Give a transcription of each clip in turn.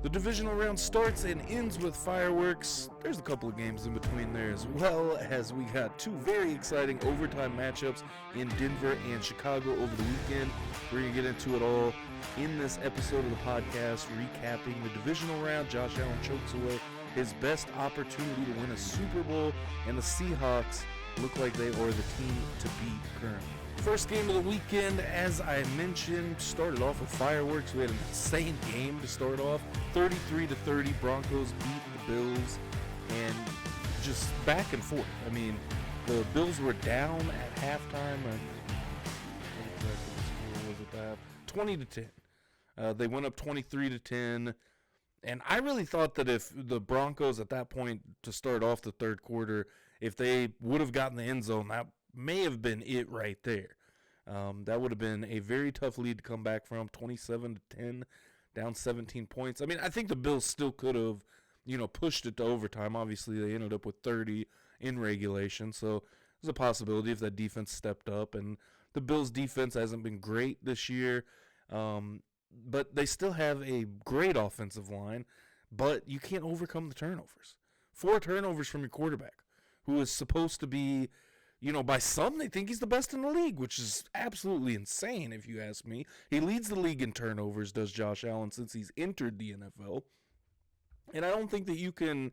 The divisional round starts and ends with fireworks. There's a couple of games in between there as well, as we got two very exciting overtime matchups in Denver and Chicago over the weekend. We're going to get into it all in this episode of the podcast, recapping the divisional round. Josh Allen chokes away his best opportunity to win a Super Bowl, and the Seahawks look like they are the team to beat currently. First game of the weekend, as I mentioned, started off with fireworks. We had an insane game to start off. 33-30, Broncos beat the Bills, and just back and forth. I mean, the Bills were down at halftime. What exactly the score was at that? 20-10. They went up 23-10, and I really thought that if the Broncos at that point to start off the third quarter, if they would have gotten the end zone, that may have been it right there. That would have been a very tough lead to come back from, 27-10, down 17 points. I mean, I think the Bills still could have, pushed it to overtime. Obviously, they ended up with 30 in regulation, so there's a possibility if that defense stepped up. And the Bills' defense hasn't been great this year, but they still have a great offensive line, but you can't overcome the turnovers. 4 turnovers from your quarterback, who is supposed to be, by some, they think he's the best in the league, which is absolutely insane if you ask me. He leads the league in turnovers, does Josh Allen, since he's entered the NFL. And I don't think that you can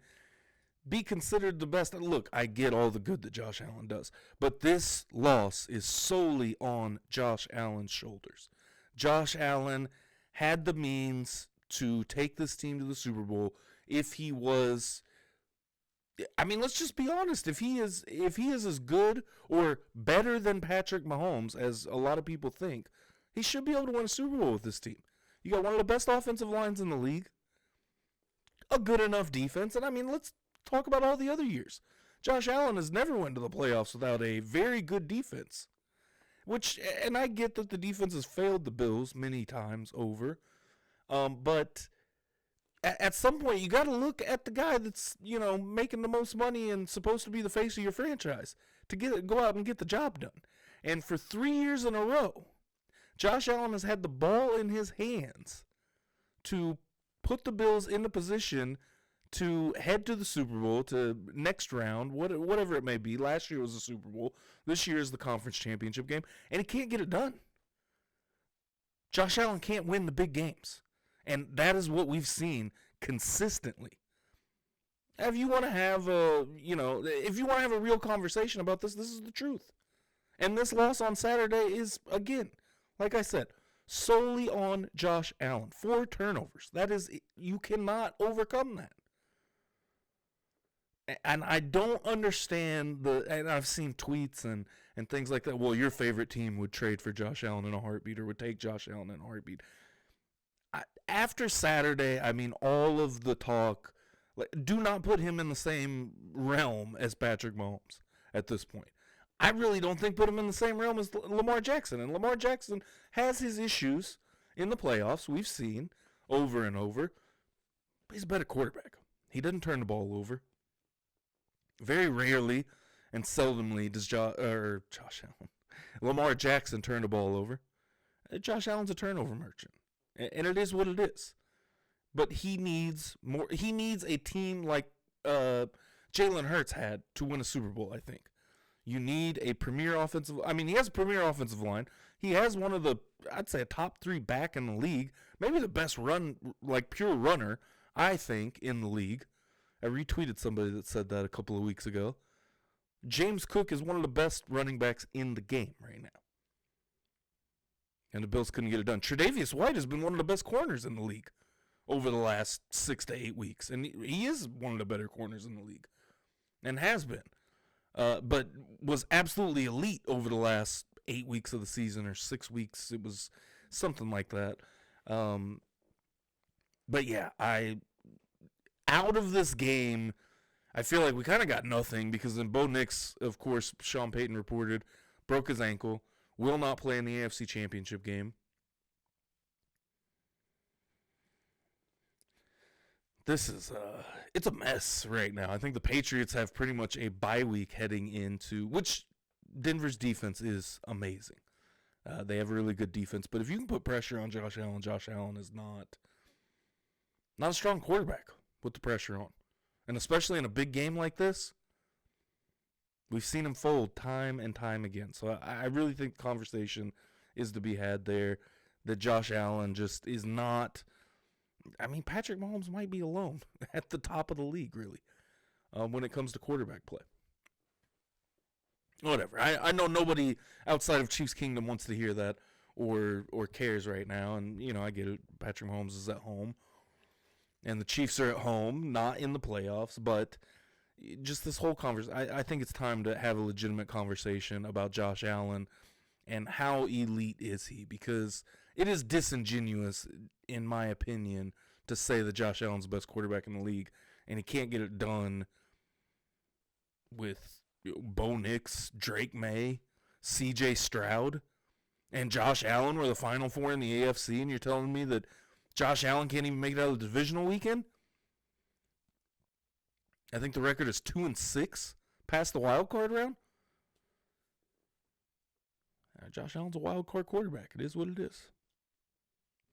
be considered the best. Look, I get all the good that Josh Allen does, but this loss is solely on Josh Allen's shoulders. Josh Allen had the means to take this team to the Super Bowl if he was... I mean, let's just be honest. If he is as good or better than Patrick Mahomes, as a lot of people think, he should be able to win a Super Bowl with this team. You got one of the best offensive lines in the league, a good enough defense, and I mean, let's talk about all the other years. Josh Allen has never went to the playoffs without a very good defense, and I get that the defense has failed the Bills many times over, but at some point, you got to look at the guy that's, making the most money and supposed to be the face of your franchise to go out and get the job done. And for 3 years in a row, Josh Allen has had the ball in his hands to put the Bills in a position to head to the Super Bowl, to next round, whatever it may be. Last year was the Super Bowl. This year is the conference championship game, and he can't get it done. Josh Allen can't win the big games. And that is what we've seen consistently. If you want to have a real conversation about this, this is the truth. And this loss on Saturday is, again, like I said, solely on Josh Allen. 4 turnovers. You cannot overcome that. And I don't understand and I've seen tweets and things like that. Well, your favorite team would trade for Josh Allen in a heartbeat, or would take Josh Allen in a heartbeat. After Saturday, I mean, all of the talk, do not put him in the same realm as Patrick Mahomes at this point. I really don't think put him in the same realm as Lamar Jackson. And Lamar Jackson has his issues in the playoffs, we've seen over and over. But he's a better quarterback. He doesn't turn the ball over. Very rarely and seldomly does Lamar Jackson turn the ball over. Josh Allen's a turnover merchant. And it is what it is. But he needs more. He needs a team like Jalen Hurts had to win a Super Bowl, I think. You need a premier offensive... I mean, he has a premier offensive line. He has one of the, I'd say, a top 3 back in the league. Maybe the best pure runner, I think, in the league. I retweeted somebody that said that a couple of weeks ago. James Cook is one of the best running backs in the game right now. And the Bills couldn't get it done. Tre'Davious White has been one of the best corners in the league over the last 6 to 8 weeks. And he is one of the better corners in the league. And has been. But was absolutely elite over the last 8 weeks of the season, or 6 weeks. It was something like that. But yeah, out of this game, I feel like we kind of got nothing, because then Bo Nix, of course, Sean Payton reported, broke his ankle. Will not play in the AFC Championship game. This is it's a mess right now. I think the Patriots have pretty much a bye week heading into, which Denver's defense is amazing. They have a really good defense, but if you can put pressure on Josh Allen is not Not a strong quarterback with the pressure on. And especially in a big game like this, we've seen him fold time and time again. So I really think the conversation is to be had there that Josh Allen just is not. I mean, Patrick Mahomes might be alone at the top of the league, really, when it comes to quarterback play. Whatever. I know nobody outside of Chiefs Kingdom wants to hear that or cares right now. And, I get it. Patrick Mahomes is at home. And the Chiefs are at home, not in the playoffs. But just this whole conversation, I think it's time to have a legitimate conversation about Josh Allen and how elite is he. Because it is disingenuous, in my opinion, to say that Josh Allen's the best quarterback in the league. And he can't get it done with Bo Nix, Drake May, C.J. Stroud, and Josh Allen were the Final Four in the AFC, and you're telling me that Josh Allen can't even make it out of the divisional weekend? I think the record is 2-6 past the wild card round. Josh Allen's a wild card quarterback. It is what it is.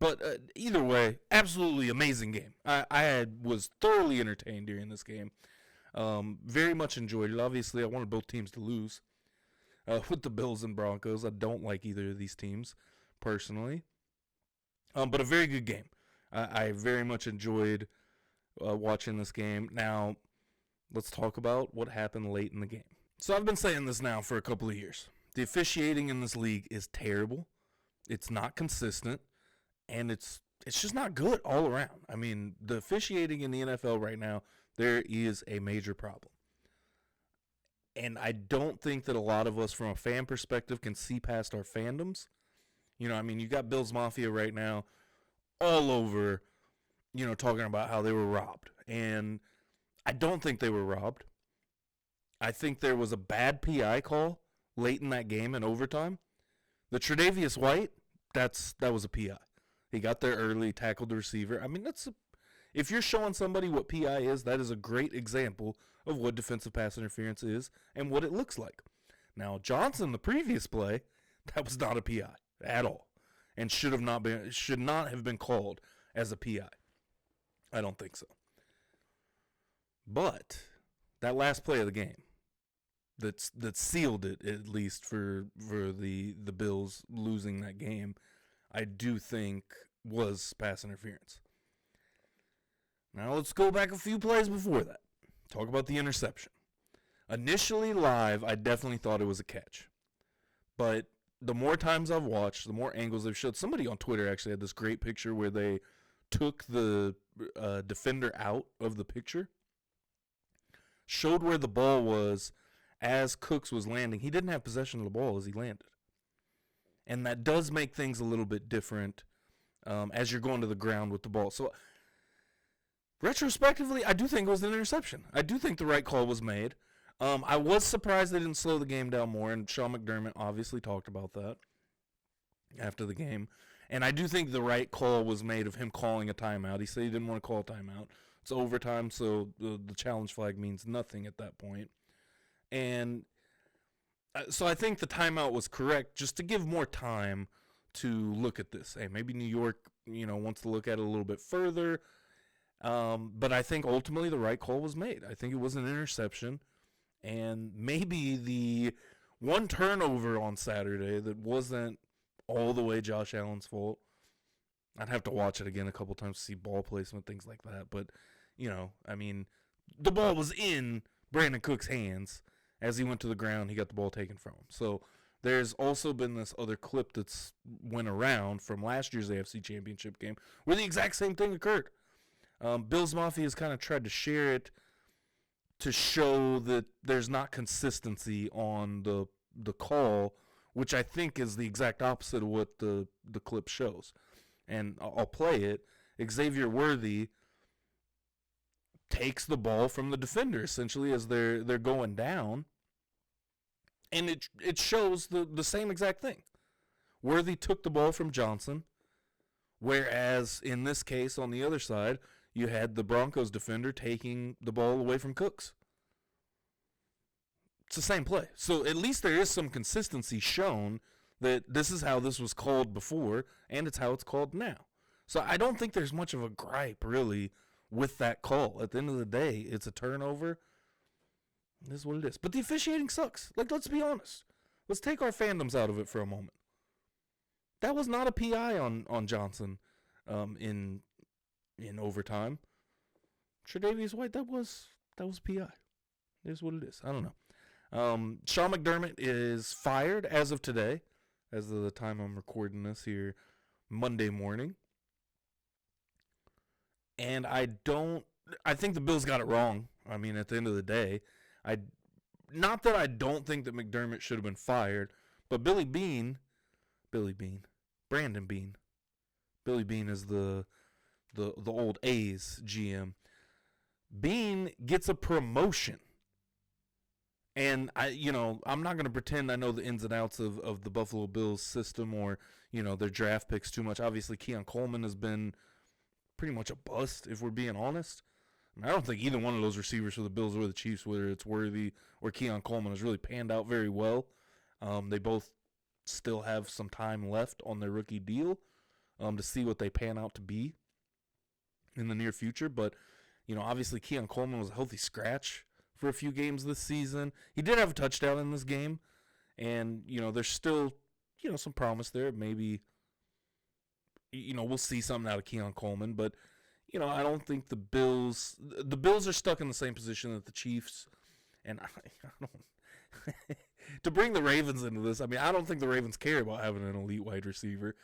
But either way, absolutely amazing game. I was thoroughly entertained during this game. Very much enjoyed it. Obviously, I wanted both teams to lose with the Bills and Broncos. I don't like either of these teams personally. But a very good game. I very much enjoyed watching this game. Now, let's talk about what happened late in the game. So I've been saying this now for a couple of years. The officiating in this league is terrible. It's not consistent. And it's just not good all around. I mean, the officiating in the NFL right now, there is a major problem. And I don't think that a lot of us from a fan perspective can see past our fandoms. You got Bills Mafia right now all over, talking about how they were robbed. And I don't think they were robbed. I think there was a bad PI call late in that game in overtime. The Tre'Davious White, that was a PI. He got there early, tackled the receiver. I mean, if you're showing somebody what PI is, that is a great example of what defensive pass interference is and what it looks like. Now, Johnson, the previous play, that was not a PI at all, and should not have been called as a PI. I don't think so. But that last play of the game, that sealed it, at least for the Bills losing that game, I do think was pass interference. Now let's go back a few plays before that. Talk about the interception. Initially live, I definitely thought it was a catch. But the more times I've watched, the more angles they've showed. Somebody on Twitter actually had this great picture where they took the defender out of the picture, showed where the ball was as Cooks was landing. He didn't have possession of the ball as he landed. And that does make things a little bit different as you're going to the ground with the ball. So, retrospectively, I do think it was an interception. I do think the right call was made. I was surprised they didn't slow the game down more, and Sean McDermott obviously talked about that after the game. And I do think the right call was made of him calling a timeout. He said he didn't want to call a timeout. It's overtime, so the challenge flag means nothing at that point. And so I think the timeout was correct just to give more time to look at this. Hey, maybe New York, wants to look at it a little bit further. But I think ultimately the right call was made. I think it was an interception. And maybe the one turnover on Saturday that wasn't all the way Josh Allen's fault. I'd have to watch it again a couple times to see ball placement, things like that. But, the ball was in Brandon Cook's hands. As he went to the ground, he got the ball taken from him. So there's also been this other clip that's went around from last year's AFC Championship game where the exact same thing occurred. Bills Mafia has kind of tried to share it to show that there's not consistency on the call, which I think is the exact opposite of what the clip shows. And I'll play it. Xavier Worthy takes the ball from the defender essentially as they're going down, and it shows the same exact thing. Worthy took the ball from Johnson, whereas in this case on the other side you had the Broncos defender taking the ball away from Cooks. It's the same play. So at least there is some consistency shown that this is how this was called before and it's how it's called now. So I don't think there's much of a gripe, really, with that call. At the end of the day, it's a turnover. This is what it is. But the officiating sucks. Like, let's be honest. Let's take our fandoms out of it for a moment. That was not a PI on Johnson in overtime. Tre'Davious White, that was PI. It is what it is. I don't know. Sean McDermott is fired as of today, as of the time I'm recording this here, Monday morning. And I think the Bills got it wrong. I mean, at the end of the day, not that I don't think that McDermott should have been fired, but Billy Beane, Brandon Beane. Billy Beane is the old A's GM. Beane gets a promotion. And I'm not going to pretend I know the ins and outs of the Buffalo Bills system or, their draft picks too much. Obviously, Keon Coleman has been pretty much a bust, if we're being honest. I don't think either one of those receivers for the Bills or the Chiefs, whether it's Worthy or Keon Coleman, has really panned out very well. They both still have some time left on their rookie deal to see what they pan out to be in the near future. But, obviously Keon Coleman was a healthy scratch for a few games this season. He did have a touchdown in this game, and, there's still, some promise there. Maybe, we'll see something out of Keon Coleman, but, I don't think the Bills are stuck in the same position that the Chiefs, and I don't, to bring the Ravens into this, I mean, I don't think the Ravens care about having an elite wide receiver,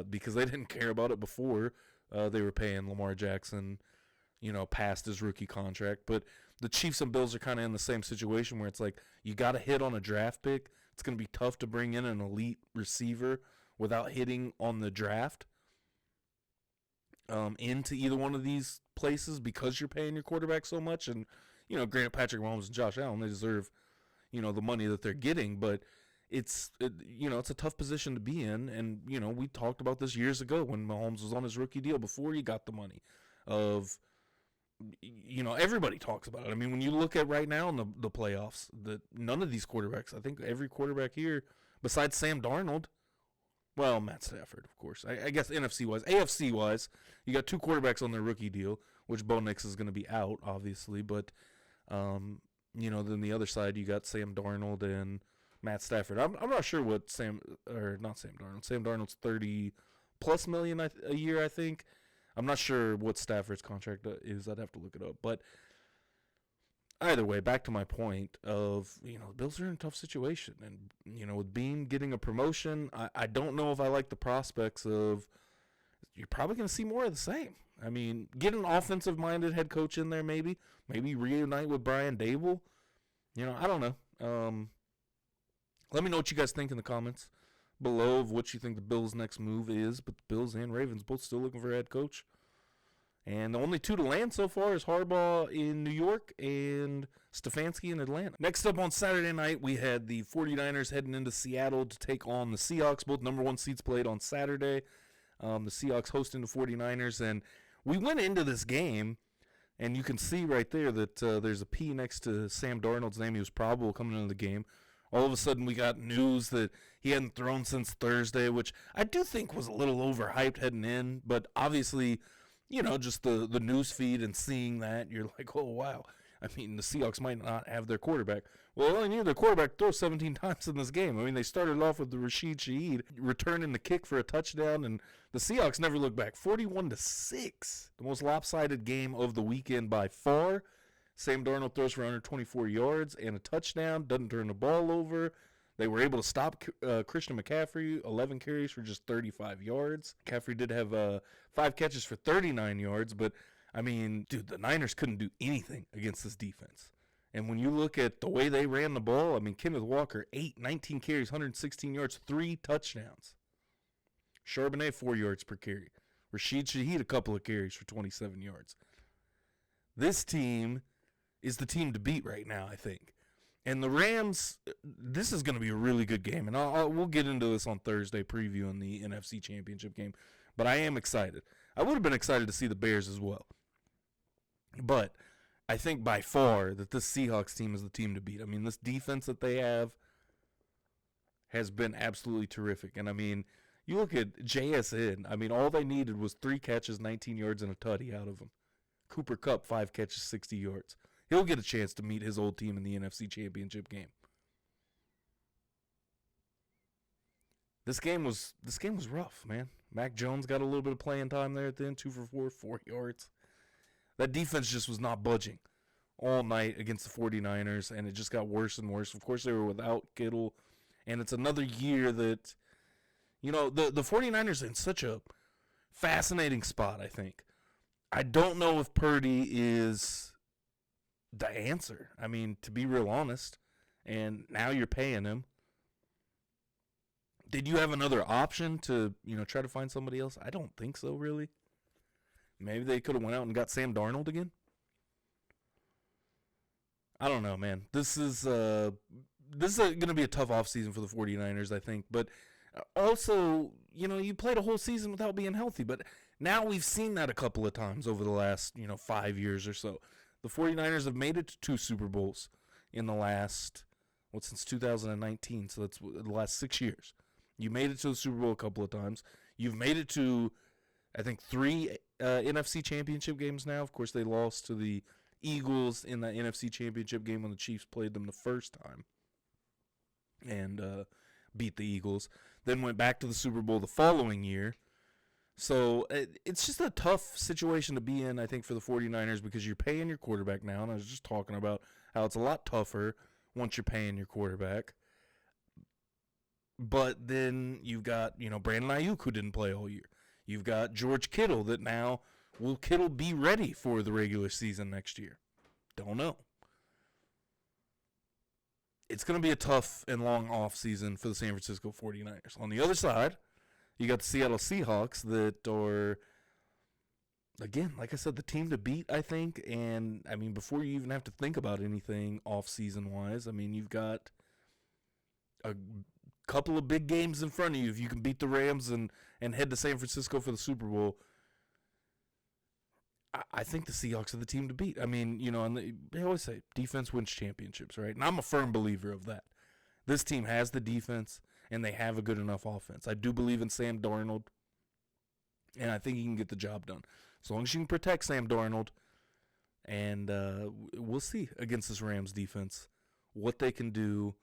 because they didn't care about it before they were paying Lamar Jackson, past his rookie contract. But the Chiefs and Bills are kind of in the same situation where it's like, you got to hit on a draft pick. It's going to be tough to bring in an elite receiver without hitting on the draft into either one of these places because you're paying your quarterback so much. And, granted, Patrick Mahomes and Josh Allen, they deserve, the money that they're getting, but it's a tough position to be in. And, we talked about this years ago when Mahomes was on his rookie deal before he got the money of, everybody talks about it. I mean, when you look at right now in the playoffs, none of these quarterbacks, I think every quarterback here, besides Sam Darnold, well, Matt Stafford, of course. I guess NFC-wise. AFC-wise, you got two quarterbacks on their rookie deal, which Bo Nix is going to be out, obviously. But, then the other side, you got Sam Darnold and Matt Stafford. I'm not sure what Sam Darnold's $30+ million a year, I think. I'm not sure what Stafford's contract is. I'd have to look it up. But either way, back to my point of, the Bills are in a tough situation. And, with Beane getting a promotion, I don't know if I like the prospects of, you're probably going to see more of the same. I mean, get an offensive-minded head coach in there maybe. Maybe reunite with Brian Dable. I don't know. Let me know what you guys think in the comments below of what you think the Bills' next move is. But the Bills and Ravens both still looking for a head coach. And the only two to land so far is Harbaugh in New York and Stefanski in Atlanta. Next up on Saturday night, we had the 49ers heading into Seattle to take on the Seahawks. Both number one seeds played on Saturday. The Seahawks hosting the 49ers. And we went into this game, and you can see right there that there's a P next to Sam Darnold's name. He was probable coming into the game. All of a sudden, we got news that he hadn't thrown since Thursday, which I do think was a little overhyped heading in. But obviously, just the news feed and seeing that, you're like, oh, wow. I mean, the Seahawks might not have their quarterback. Well, they only needed their quarterback to throw 17 times in this game. I mean, they started off with the Rashid Shaheed returning the kick for a touchdown, and the Seahawks never looked back. 41-6, the most lopsided game of the weekend by far. Sam Darnold throws for 124 yards and a touchdown, doesn't turn the ball over. They were able to stop Christian McCaffrey, 11 carries for just 35 yards. McCaffrey did have 5 catches for 39 yards, but, I mean, dude, the Niners couldn't do anything against this defense. And when you look at the way they ran the ball, I mean, Kenneth Walker, 19 carries, 116 yards, 3 touchdowns. Charbonnet, 4 yards per carry. Rashid Shaheed, a couple of carries for 27 yards. This team is the team to beat right now, I think. And the Rams, this is going to be a really good game. And we'll get into this on Thursday, previewing the NFC Championship game. But I am excited. I would have been excited to see the Bears as well. But I think by far that this Seahawks team is the team to beat. I mean, this defense that they have has been absolutely terrific. And, I mean, You look at JSN. I mean, all they needed was 3 catches, 19 yards, and a tutty out of him. Cooper Kupp, 5 catches, 60 yards. He'll get a chance to meet his old team in the NFC Championship game. This game was rough, man. Mac Jones got a little bit of playing time there at the end, 2 for 4, 4 yards. That defense just was not budging all night against the 49ers, and it just got worse and worse. Of course, they were without Kittle, and it's another year that, the 49ers are in such a fascinating spot, I think. I don't know if Purdy is the answer. I mean, to be real honest, and now you're paying him. Did you have another option to, try to find somebody else? I don't think so, really. Maybe they could have went out and got Sam Darnold again. I don't know, man. This is going to be a tough offseason for the 49ers, I think. But also, you played a whole season without being healthy. But now we've seen that a couple of times over the last, 5 years or so. The 49ers have made it to 2 Super Bowls in the last, since 2019. So that's the last 6 years. You made it to the Super Bowl a couple of times. You've made it to, I think, 3 NFC Championship games now. Of course, they lost to the Eagles in that NFC Championship game when the Chiefs played them the first time and beat the Eagles. Then went back to the Super Bowl the following year. So it's just a tough situation to be in, I think, for the 49ers because you're paying your quarterback now. And I was just talking about how it's a lot tougher once you're paying your quarterback. But then you've got, Brandon Ayuk, who didn't play all year. You've got George Kittle that now, will Kittle be ready for the regular season next year? Don't know. It's going to be a tough and long offseason for the San Francisco 49ers. On the other side, you got the Seattle Seahawks that are, again, like I said, the team to beat, I think. And, I mean, before you even have to think about anything offseason-wise, I mean, you've got a couple of big games in front of you. If you can beat the Rams and head to San Francisco for the Super Bowl, I think the Seahawks are the team to beat. I mean, and they always say defense wins championships, right? And I'm a firm believer of that. This team has the defense, and they have a good enough offense. I do believe in Sam Darnold, and I think he can get the job done. As long as you can protect Sam Darnold, and we'll see against this Rams defense what they can do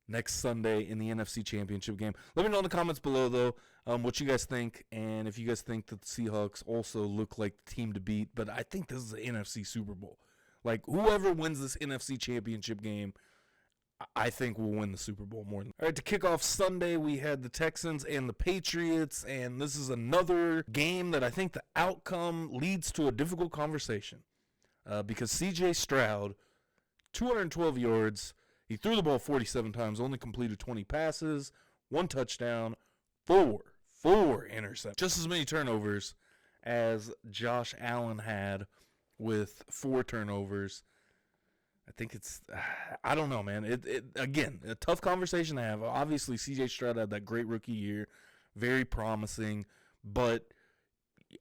next Sunday in the NFC Championship game. Let me know in the comments below, though, what you guys think, and if you guys think that the Seahawks also look like the team to beat. But I think this is an NFC Super Bowl. Like, whoever wins this NFC Championship game, I think will win the Super Bowl more than. All right, to kick off Sunday, we had the Texans and the Patriots, and this is another game that I think the outcome leads to a difficult conversation because C.J. Stroud, 212 yards, he threw the ball 47 times, only completed 20 passes, 1 touchdown, 4 interceptions. Just as many turnovers as Josh Allen had with 4 turnovers. I think it's, I don't know, man. Again, a tough conversation to have. Obviously, C.J. Stroud had that great rookie year, very promising, but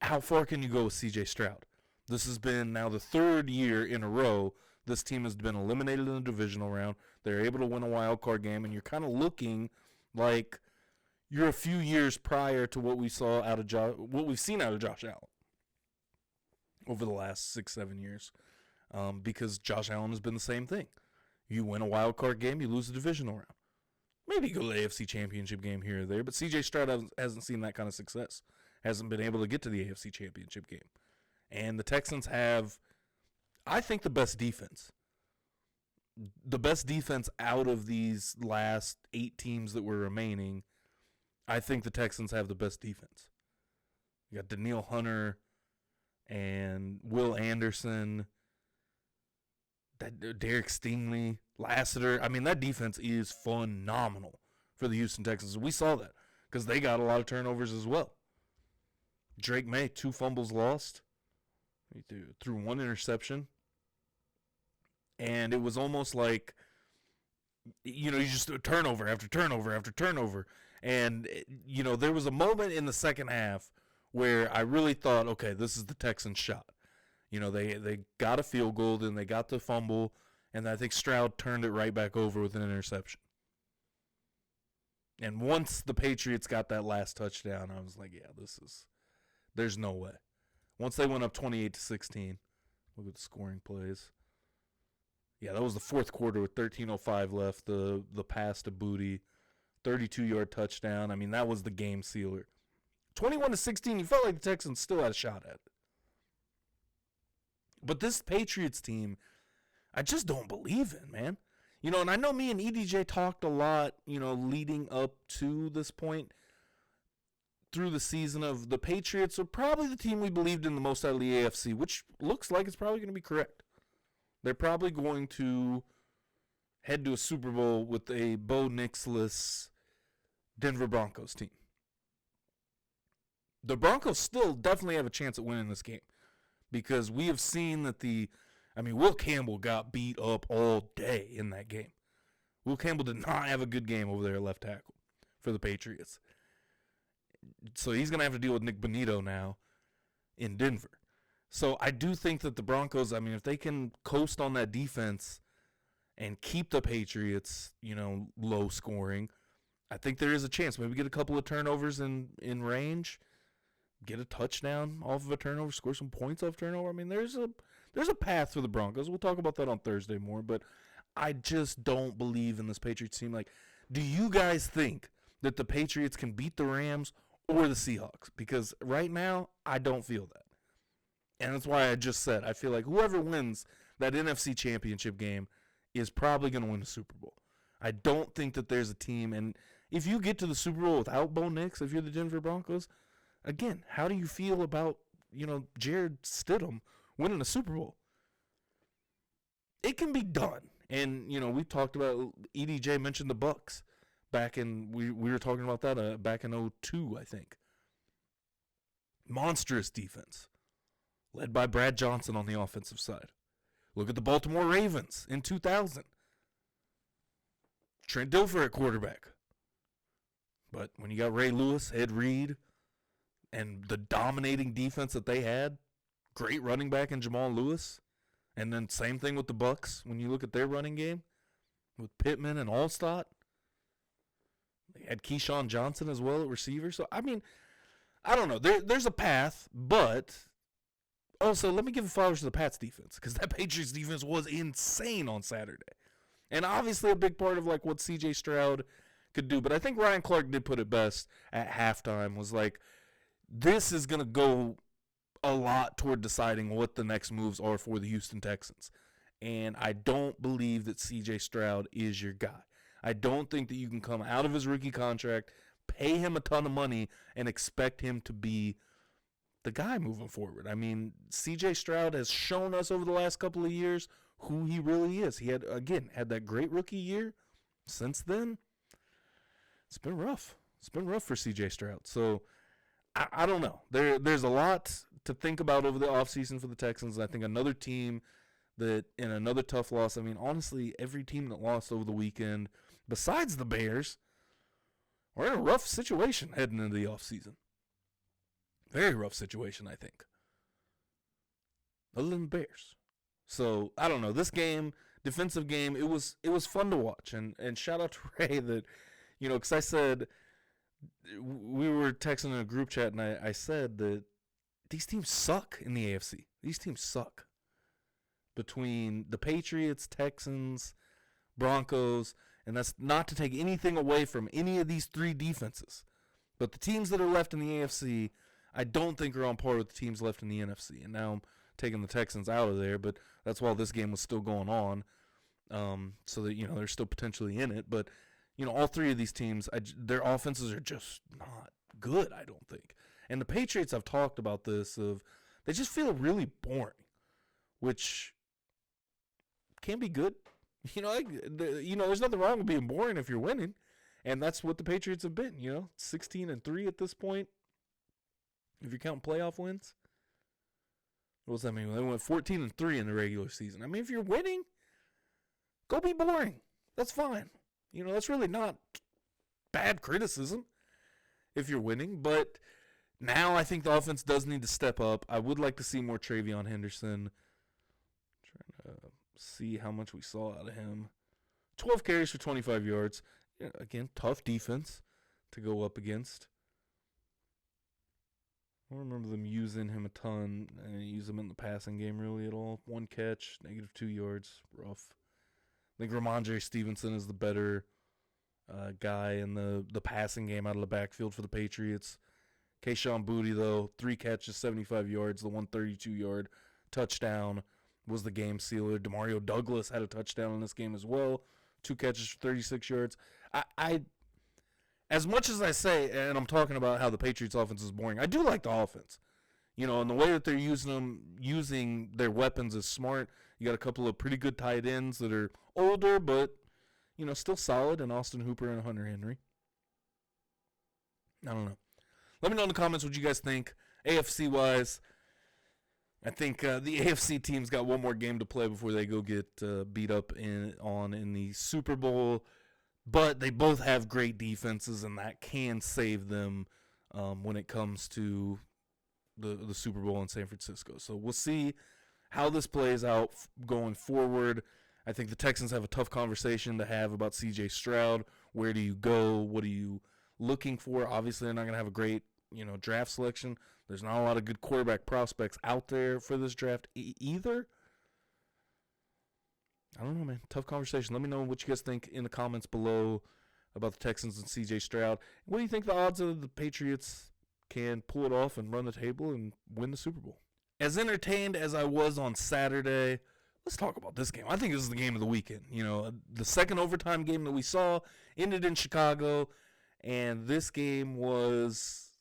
how far can you go with C.J. Stroud? This has been now the 3rd year in a row this team has been eliminated in the divisional round. They're able to win a wild card game, and you're kind of looking like you're a few years prior to what we saw out of what we've seen out of Josh Allen over the last 6-7 years. Because Josh Allen has been the same thing. You win a wild card game, you lose the divisional round. Maybe you go to the AFC Championship game here or there, but C.J. Stroud hasn't seen that kind of success. Hasn't been able to get to the AFC Championship game. And the Texans have, I think, the best defense. The best defense out of these last 8 teams that were remaining. I think the Texans have the best defense. You got Danielle Hunter and Will Anderson, that Derek Stingley, Lassiter. I mean, that defense is phenomenal for the Houston Texans. We saw that because they got a lot of turnovers as well. Drake May, 2 fumbles lost. He threw 1 interception. And it was almost like, you just turnover after turnover after turnover. And, there was a moment in the second half where I really thought, okay, this is the Texans' shot. They got a field goal, then they got the fumble, and I think Stroud turned it right back over with an interception. And once the Patriots got that last touchdown, I was like, yeah, there's no way. Once they went up 28-16, look at the scoring plays. Yeah, that was the fourth quarter with 13:05 left. The pass to Booty, 32-yard touchdown. I mean, that was the game sealer. 21-16, you felt like the Texans still had a shot at it. But this Patriots team, I just don't believe in, man. And I know me and EDJ talked a lot, leading up to this point through the season of the Patriots are probably the team we believed in the most out of the AFC, which looks like it's probably going to be correct. They're probably going to head to a Super Bowl with a Bo Nix-less Denver Broncos team. The Broncos still definitely have a chance at winning this game because we have seen that Will Campbell got beat up all day in that game. Will Campbell did not have a good game over there at left tackle for the Patriots. So he's going to have to deal with Nick Bonito now in Denver. So I do think that the Broncos, if they can coast on that defense and keep the Patriots, low scoring, I think there is a chance. Maybe get a couple of turnovers in range, get a touchdown off of a turnover, score some points off turnover. There's a path for the Broncos. We'll talk about that on Thursday more, but I just don't believe in this Patriots team. Do you guys think that the Patriots can beat the Rams or the Seahawks? Because right now, I don't feel that. And that's why I just said I feel like whoever wins that NFC Championship game is probably going to win the Super Bowl. I don't think that there's a team, and if you get to the Super Bowl without Bo Nix, if you're the Denver Broncos, again, how do you feel about, Jared Stidham winning a Super Bowl? It can be done. And, we talked about, EDJ mentioned the Bucs back in, we were talking about that back in 2002, I think. Monstrous defense, led by Brad Johnson on the offensive side. Look at the Baltimore Ravens in 2000. Trent Dilfer at quarterback. But when you got Ray Lewis, Ed Reed, and the dominating defense that they had, great running back in Jamal Lewis, and then same thing with the Bucs when you look at their running game with Pittman and Allstott. They had Keyshawn Johnson as well at receiver. So, I don't know. There's a path, but also let me give the flowers to the Pats defense because that Patriots defense was insane on Saturday. And obviously a big part of what CJ Stroud could do. But I think Ryan Clark did put it best at halftime was this is going to go a lot toward deciding what the next moves are for the Houston Texans. And I don't believe that CJ Stroud is your guy. I don't think that you can come out of his rookie contract, pay him a ton of money, and expect him to be the guy moving forward. CJ Stroud has shown us over the last couple of years who he really is. He had that great rookie year. Since then, it's been rough. It's been rough for CJ Stroud. So, I don't know. There's a lot to think about over the offseason for the Texans. I think another team that in another tough loss, honestly, every team that lost over the weekend, besides the Bears, are in a rough situation heading into the offseason. Very rough situation, I think. Other than the Bears. So, I don't know. This game, defensive game, it was fun to watch. And shout out to Ray that, because I said, we were texting in a group chat, and I said that these teams suck in the AFC. These teams suck. Between the Patriots, Texans, Broncos, and that's not to take anything away from any of these three defenses. But the teams that are left in the AFC, I don't think are on par with the teams left in the NFC. And now I'm taking the Texans out of there, but that's while this game was still going on. So that, they're still potentially in it. But, all three of these teams, their offenses are just not good, I don't think. And the Patriots, I've talked about this, they just feel really boring, which can be good. There's nothing wrong with being boring if you're winning. And that's what the Patriots have been, 16-3 at this point. If you're counting playoff wins. What does that mean? They went 14-3 in the regular season. If you're winning, go be boring. That's fine. That's really not bad criticism if you're winning. But now I think the offense does need to step up. I would like to see more Travion Henderson. Trying to see how much we saw out of him. 12 carries for 25 yards. Again, tough defense. to go up against. I don't remember them using him a ton and use him in the passing game really at all. 1 catch, -2 yards, rough. I think Ramondre Stevenson is the better guy in the passing game out of the backfield for the Patriots. Kayshon Boutte, though, 3 catches, 75 yards, the 132-yard touchdown was the game sealer. Demario Douglas had a touchdown in this game as well. 2 catches for 36 yards. I as much as I say, and I'm talking about how the Patriots offense is boring, I do like the offense. You know, and the way that they're using their weapons is smart. You got a couple of pretty good tight ends that are older, but, you know, still solid, and Austin Hooper and Hunter Henry. I don't know. Let me know in the comments what you guys think. AFC-wise, I think the AFC team's got one more game to play before they go get beat up in the Super Bowl. But they both have great defenses, and that can save them when it comes to the Super Bowl in San Francisco. So we'll see how this plays out going forward. I think the Texans have a tough conversation to have about C.J. Stroud. Where do you go? What are you looking for? Obviously, they're not going to have a great draft selection. There's not a lot of good quarterback prospects out there for this draft either. I don't know, man. Tough conversation. Let me know what you guys think in the comments below about the Texans and C.J. Stroud. What do you think the odds of the Patriots can pull it off and run the table and win the Super Bowl? As entertained as I was on Saturday, let's talk about this game. I think this is the game of the weekend. You know, the second overtime game that we saw ended in Chicago, and this game was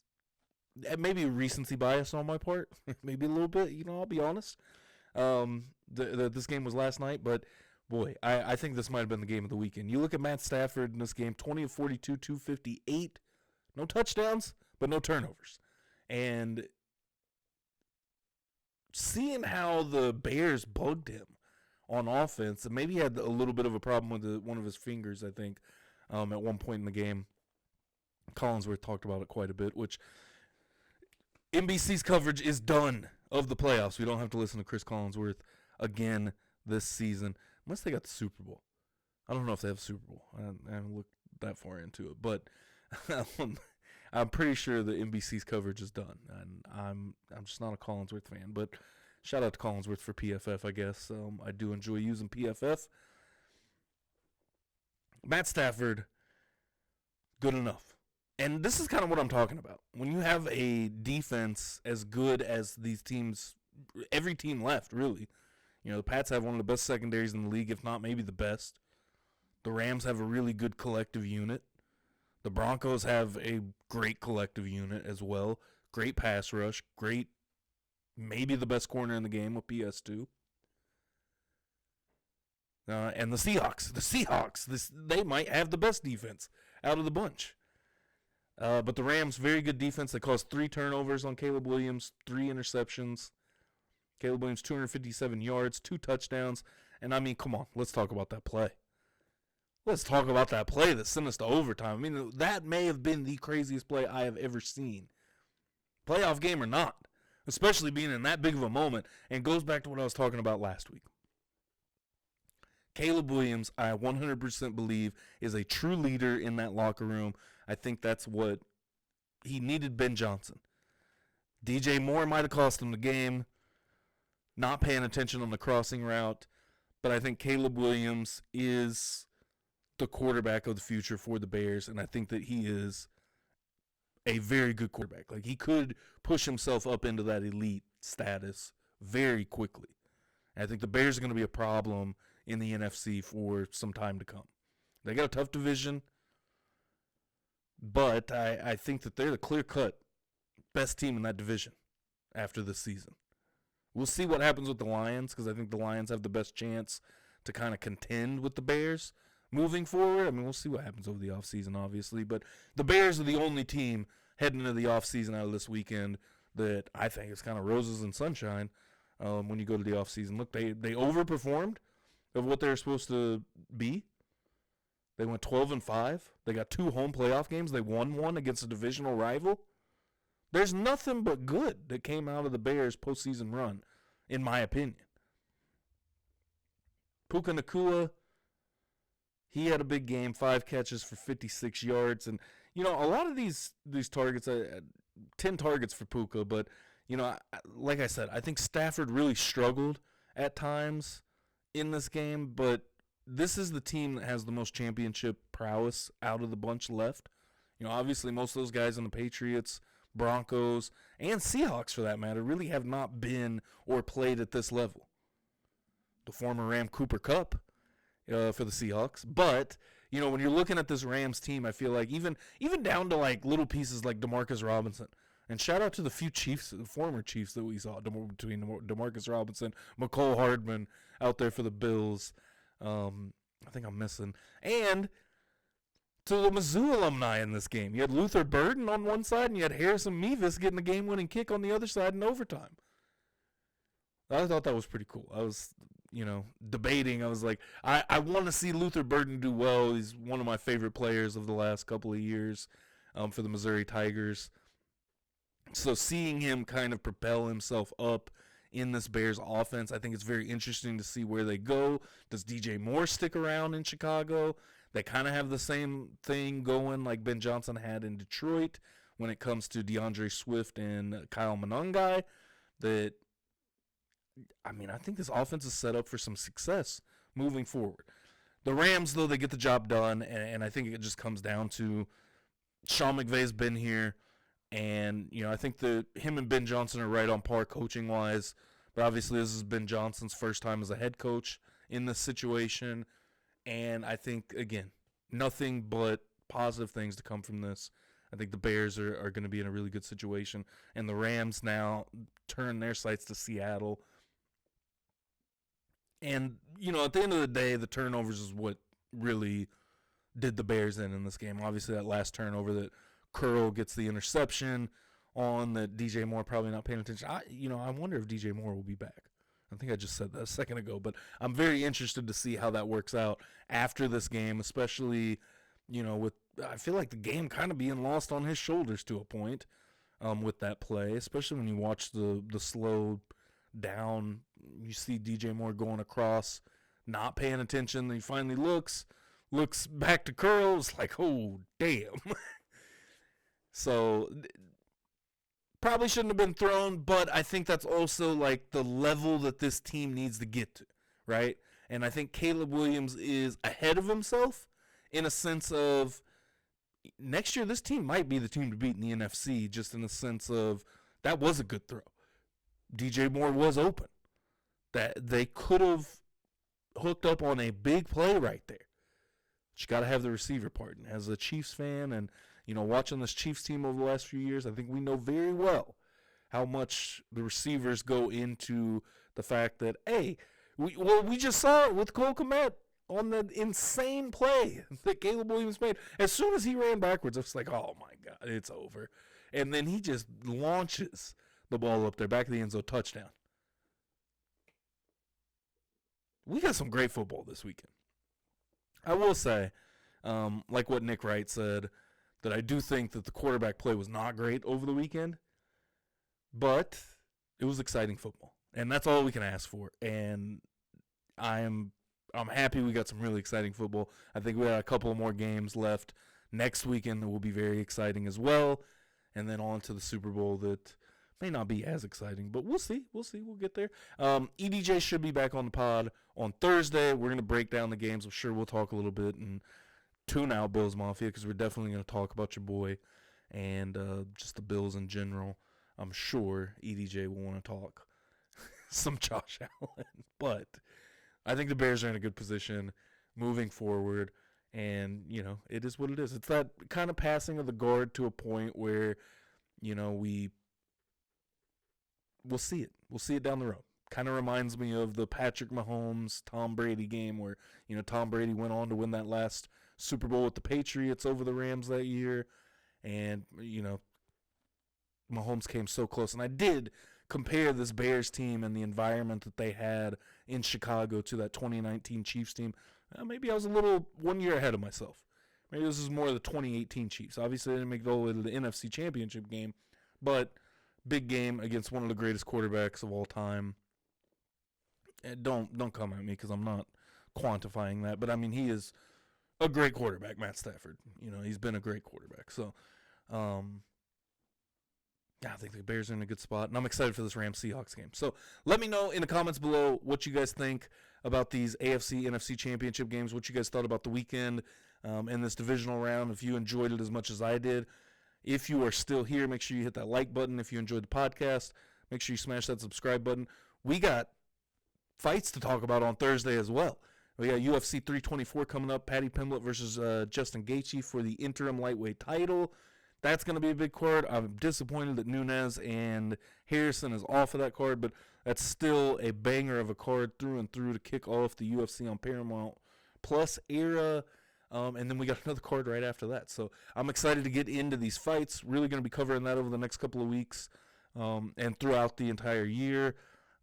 maybe recency bias on my part. Maybe a little bit, I'll be honest. This game was last night, but boy, I think this might have been the game of the weekend. You look at Matt Stafford in this game, 20 of 42, 258, no touchdowns, but no turnovers. And seeing how the Bears bugged him on offense, and maybe he had a little bit of a problem with one of his fingers, I think, at one point in the game. Collinsworth talked about it quite a bit, which NBC's coverage is done of the playoffs. We don't have to listen to Chris Collinsworth again this season, unless they got the Super Bowl. I don't know if they have a Super Bowl. I haven't looked that far into it, but I'm pretty sure the NBC's coverage is done, and I'm just not a Collinsworth fan. But shout out to Collinsworth for PFF, I guess. I do enjoy using PFF. Matt Stafford, good enough. And this is kind of what I'm talking about. When you have a defense as good as these teams, every team left, really. The Pats have one of the best secondaries in the league, if not maybe the best. The Rams have a really good collective unit. The Broncos have a great collective unit as well. Great pass rush. Great, maybe the best corner in the game with PS2. And the Seahawks, they might have the best defense out of the bunch. But the Rams, very good defense. They caused 3 turnovers on Caleb Williams, 3 interceptions. Caleb Williams, 257 yards, 2 touchdowns. And, I mean, come on, let's talk about that play. Let's talk about that play that sent us to overtime. I mean, that may have been the craziest play I have ever seen. Playoff game or not, especially being in that big of a moment. And goes back to what I was talking about last week. Caleb Williams, I 100% believe, is a true leader in that locker room. I think that's what he needed. Ben Johnson. DJ Moore might have cost him the game, not paying attention on the crossing route, but I think Caleb Williams is the quarterback of the future for the Bears, and I think that he is a very good quarterback. Like, he could push himself up into that elite status very quickly. And I think the Bears are going to be a problem in the NFC for some time to come. They got a tough division, but I think that they're the clear-cut best team in that division after this season. We'll see what happens with the Lions, because I think the Lions have the best chance to kind of contend with the Bears moving forward. I mean, we'll see what happens over the offseason, obviously. But the Bears are the only team heading into the offseason out of this weekend that I think is kind of roses and sunshine when you go to the offseason. Look, they overperformed of what they were supposed to be. They went 12-5. They got 2 home playoff games. They won one against a divisional rival. There's nothing but good that came out of the Bears' postseason run, in my opinion. Puka Nacua, he had a big game, 5 catches for 56 yards. And, a lot of these targets, 10 targets for Puka, but, like I said, I think Stafford really struggled at times in this game, but this is the team that has the most championship prowess out of the bunch left. Obviously most of those guys on the Patriots, Broncos, and Seahawks for that matter really have not been or played at this level. The former Ram Cooper Kupp for the Seahawks, but when you're looking at this Rams team, I feel like even down to like little pieces like Demarcus Robinson, and shout out to the few Chiefs, former Chiefs that we saw between Demarcus Robinson, McCole Hardman out there for the Bills. I think I'm missing. And to the Mizzou alumni in this game. You had Luther Burden on one side, and you had Harrison Mevis getting the game-winning kick on the other side in overtime. I thought that was pretty cool. I was, debating. I was like, I want to see Luther Burden do well. He's one of my favorite players of the last couple of years for the Missouri Tigers. So seeing him kind of propel himself up in this Bears offense, I think it's very interesting to see where they go. Does DJ Moore stick around in Chicago? They kind of have the same thing going like Ben Johnson had in Detroit when it comes to DeAndre Swift and Kyle Monangai. I think this offense is set up for some success moving forward. The Rams, though, they get the job done, and I think it just comes down to Sean McVay's been here, and, I think him and Ben Johnson are right on par coaching-wise, but obviously this is Ben Johnson's first time as a head coach in this situation, and I think, again, nothing but positive things to come from this. I think the Bears are going to be in a really good situation, and the Rams now turn their sights to Seattle. And, at the end of the day, the turnovers is what really did the Bears in this game. Obviously, that last turnover that Curl gets the interception on, that DJ Moore probably not paying attention. I wonder if DJ Moore will be back. I think I just said that a second ago, but I'm very interested to see how that works out after this game, especially, with I feel like the game kind of being lost on his shoulders to a point with that play, especially when you watch the slow down. You see DJ Moore going across, not paying attention. Then he finally looks back to Curl. It's like, oh, damn. So probably shouldn't have been thrown, but I think that's also like the level that this team needs to get to, right? And I think Caleb Williams is ahead of himself in a sense of next year this team might be the team to beat in the NFC, just in the sense of that was a good throw. DJ Moore was open. That they could have hooked up on a big play right there. But you got to have the receiver part. And as a Chiefs fan and, watching this Chiefs team over the last few years, I think we know very well how much the receivers go into the fact that, hey, we just saw it with Cole Kmet on the insane play that Caleb Williams made. As soon as he ran backwards, I was like, oh, my God, it's over. And then he just launches the ball up there, back of the end zone, touchdown. We got some great football this weekend. I will say, like what Nick Wright said, that I do think that the quarterback play was not great over the weekend, but it was exciting football, and that's all we can ask for. And I'm happy we got some really exciting football. I think we got a couple more games left next weekend that will be very exciting as well, and then on to the Super Bowl that may not be as exciting, but we'll see. We'll get there. EDJ should be back on the pod on Thursday. We're going to break down the games. I'm sure we'll talk a little bit and tune out Bills Mafia because we're definitely going to talk about your boy and just the Bills in general. I'm sure EDJ will want to talk some Josh Allen. But I think the Bears are in a good position moving forward. And, it is what it is. It's that kind of passing of the guard to a point where, we'll see it. We'll see it down the road. Kind of reminds me of the Patrick Mahomes, Tom Brady game where, Tom Brady went on to win that last Super Bowl with the Patriots over the Rams that year. And, Mahomes came so close. And I did compare this Bears team and the environment that they had in Chicago to that 2019 Chiefs team. Maybe I was a little 1 year ahead of myself. Maybe this is more of the 2018 Chiefs. Obviously, they didn't make the way to the NFC Championship game, but big game against one of the greatest quarterbacks of all time. And don't come at me because I'm not quantifying that, but I mean he is a great quarterback, Matt Stafford. You know, he's been a great quarterback. So, yeah, I think the Bears are in a good spot, and I'm excited for this Rams-Seahawks game. So let me know in the comments below what you guys think about these AFC, NFC championship games, what you guys thought about the weekend and this divisional round, if you enjoyed it as much as I did. If you are still here, make sure you hit that like button. If you enjoyed the podcast, make sure you smash that subscribe button. We got fights to talk about on Thursday as well. We got UFC 324 coming up, Paddy Pimblett versus Justin Gaethje for the interim lightweight title. That's going to be a big card. I'm disappointed that Nunes and Harrison is off of that card, but that's still a banger of a card through and through to kick off the UFC on Paramount Plus era. And then we got another card right after that. So I'm excited to get into these fights. Really going to be covering that over the next couple of weeks and throughout the entire year.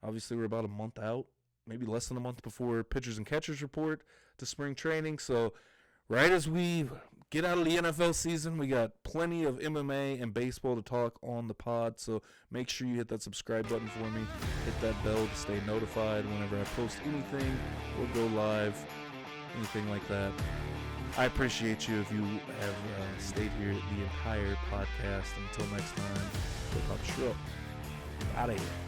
Obviously, we're about a month out, maybe less than a month before pitchers and catchers report to spring training. So right as we get out of the NFL season, we got plenty of MMA and baseball to talk on the pod. So make sure you hit that subscribe button for me. Hit that bell to stay notified whenever I post anything or go live, anything like that. I appreciate you if you have stayed here the entire podcast. Until next time, go talk shop. Out of here.